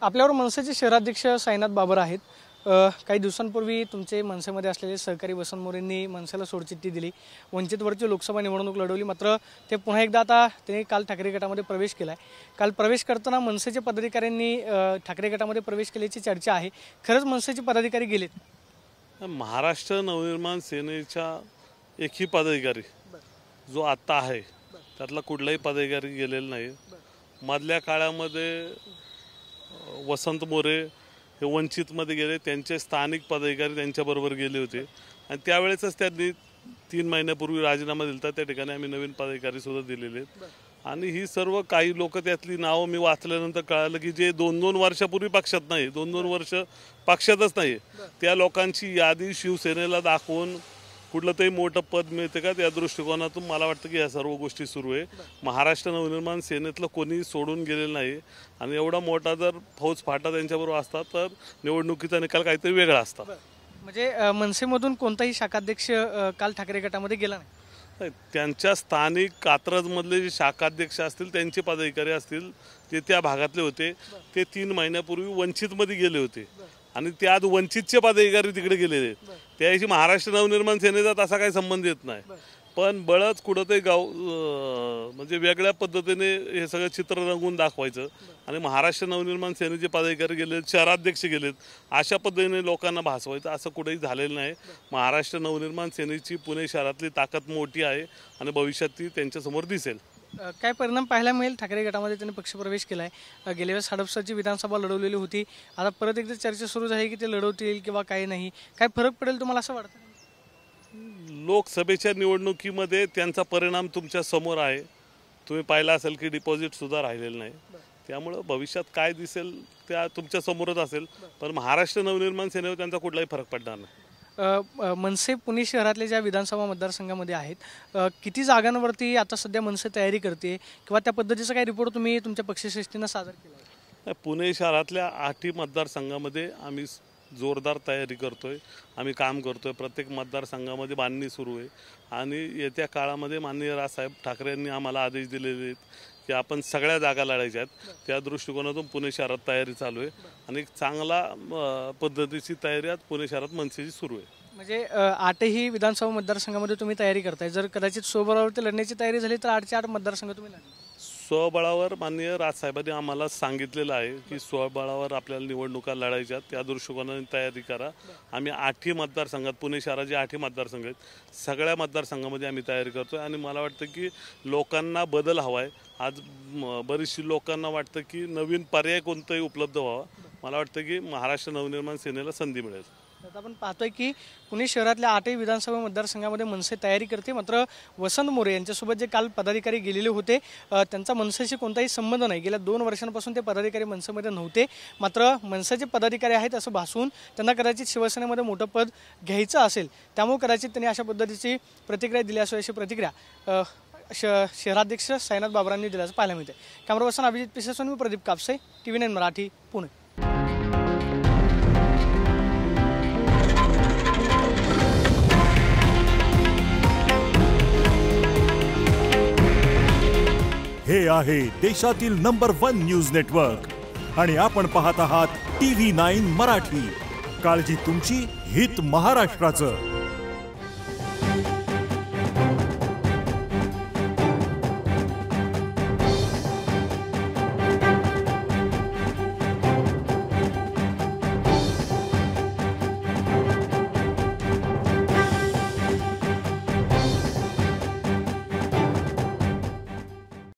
आपल्यावर मनसेचे शहराध्यक्ष साईनाथ बाबर आहेत। काही दिवसांपूर्वी तुमचे मनसेमध्ये असलेले सहकारी वसंत मोरेंनी मनसेला सोडचिठ्ठी दिली, वंचितवरची लोकसभा निवडणूक लढवली। मात्र ते पुन्हा एकदा आता त्यांनी काल ठाकरे गटामध्ये प्रवेश केला आहे। काल प्रवेश करताना मनसेचे पदाधिकाऱ्यांनी ठाकरे गटामध्ये प्रवेश केल्याची चर्चा आहे। खरंच मनसेचे पदाधिकारी गेलेत? महाराष्ट्र नवनिर्माण सेनेचा एकही पदाधिकारी जो आता आहे त्यातला कुठलाही पदाधिकारी गेलेला नाही। मधल्या काळामध्ये वसंत मोरे हे वंचितमध्ये गेले, त्यांचे स्थानिक पदाधिकारी त्यांच्याबरोबर गेले होते आणि त्यावेळेसच त्यांनी 3 महिन्यापूर्वी राजीनामा दिला। त्या ठिकाणी आम्ही नवीन पदाधिकारी सुद्धा दिलेले आहेत आणि ही सर्व काही लोक त्यातली नावं मी वाचल्यानंतर कळालं की जे 2-2 वर्षापूर्वी पक्षात नाही, 2-2 वर्ष पक्षातच नाही, त्या लोकांची यादी शिवसेनेला दाखवून कुठलं तरी मोठं पद मिळते का, त्या दृष्टिकोनातून मला वाटतं की या सर्व गोष्टी सुरू आहे। महाराष्ट्र नवनिर्माण सेनेतलं कोणी सोडून गेलेलं नाही आणि एवढा मोठा जर फौज फाटा त्यांच्याबरोबर असता तर निवडणुकीचा निकाल काहीतरी वेगळा असता। म्हणजे मनसेमधून कोणताही शाखाध्यक्ष काल ठाकरे गटामध्ये गेला नाही? त्यांच्या स्थानिक कात्रजमधले जे शाखाध्यक्ष असतील, त्यांचे पदाधिकारी असतील, ते त्या भागातले होते, ते 3 महिन्यापूर्वी वंचितमध्ये गेले होते आणि त्या आधी वंचितचे पदाधिकारी तिकडे गेलेले, त्याशी महाराष्ट्र नवनिर्माण सेनेचा तसा काही संबंध येत नाही। पण बळच कुठंतरी म्हणजे वेगळ्या पद्धतीने हे सगळं चित्र रंगवून दाखवायचं आणि महाराष्ट्र नवनिर्माण सेनेचे पदाधिकारी गेलेत, शहराध्यक्ष गेलेत, अशा पद्धतीने लोकांना भासवायचं असं कुठेही झालेलं नाही। महाराष्ट्र नवनिर्माण सेनेची पुणे शहरातली ताकद मोठी आहे आणि भविष्यात ती त्यांच्यासमोर दिसेल। काय परिणाम पाहायला मिळेल? ठाकरे गटामध्ये त्यांनी पक्षप्रवेश केला आहे, गेल्या वेळेस हडपसरची विधानसभा लढवलेली होती, आता परत एकदा चर्चा सुरू झाली की ते लढवतील किंवा काही नाही, काय फरक पडेल तुम्हाला असं वाटतं? लोकसभेच्या निवडणुकीमध्ये त्यांचा परिणाम तुमच्या समोर आहे, तुम्ही पाहिला असेल की डिपॉझिट सुद्धा राहिलेलं नाही, त्यामुळे भविष्यात काय दिसेल त्या तुमच्या समोरच असेल, पण महाराष्ट्र नवनिर्माण सेनेवर त्यांचा कुठलाही फरक पडणार नाही। मनसे पुणे शहरातले ज्या विधानसभा मतदारसंघामध्ये आहेत, किती जागांवरती आता सध्या मनसे तयारी करते किंवा त्या पद्धतीचा काही रिपोर्ट तुम्ही तुमच्या पक्षश्रेष्ठींना सादर केला आहे? पुणे शहरातल्या 8 मतदारसंघामध्ये आम्ही जोरदार तयारी करतोय, आम्ही काम करतोय। प्रत्येक मतदारसंघामध्ये बांधणी सुरू आहे आणि येत्या काळामध्ये माननीय राजसाहेब ठाकरे यांनी आम्हाला आदेश दिलेले आहेत की आपण सगळ्या जागा लढायच्या आहेत। त्या दृष्टिकोनातून पुणे शहरात तयारी चालू आहे आणि एक चांगला पद्धतीची तयारी आज पुणे शहरात मनसेची सुरू आहे। म्हणजे 8ही विधानसभा मतदारसंघामध्ये तुम्ही तयारी करताय, जर कदाचित स्वबळावरती लढण्याची तयारी झाली तर 8च्या 8 मतदारसंघ तुम्ही लढणार? स्वबळावर माननीय राजसाहेबांनी आम्हाला सांगितलेलं आहे की स्वबळावर आपल्याला निवडणुका लढायच्या, त्या दृष्टिकोनाने तयारी करा। आम्ही 8ही मतदारसंघात, पुणे शहराचे 8ही मतदारसंघ आहेत, सगळ्या मतदारसंघामध्ये आम्ही तयारी करतोय आणि मला वाटतं की लोकांना बदल हवा आहे। आज बरीचशी लोकांना वाटतं की नवीन पर्याय कोणताही उपलब्ध व्हावा, मला वाटतं की महाराष्ट्र नवनिर्माण सेनेला संधी मिळेल। आता आपण पाहतोय की पुणे शहरातल्या 8ही विधानसभा मतदारसंघामध्ये मनसे तयारी करते, मात्र वसंत मोरे यांच्यासोबत जे काल पदाधिकारी गेलेले होते त्यांचा मनसेशी कोणताही संबंध नाही। गेल्या 2 वर्षांपासून ते पदाधिकारी मनसेमध्ये नव्हते, मात्र मनसेचे पदाधिकारी आहेत असं भासवून त्यांना कदाचित शिवसेनेमध्ये मोठं पद घ्यायचं असेल, त्यामुळे कदाचित त्यांनी अशा पद्धतीची प्रतिक्रिया दिली असेल, अशी प्रतिक्रिया शहराध्यक्ष साईनाथ बाबरांनी दिल्याचं पाहायला मिळते। कॅमेरा पर्सन अभिजित पिसेसोन, मी प्रदीप कापसे, TV9 मराठी, पुणे। हे आहे देशातील नंबर 1 न्यूज नेटवर्क आणि आपण पाहत आहात TV9 मराठी। काळजी तुमची, हित महाराष्ट्राचं।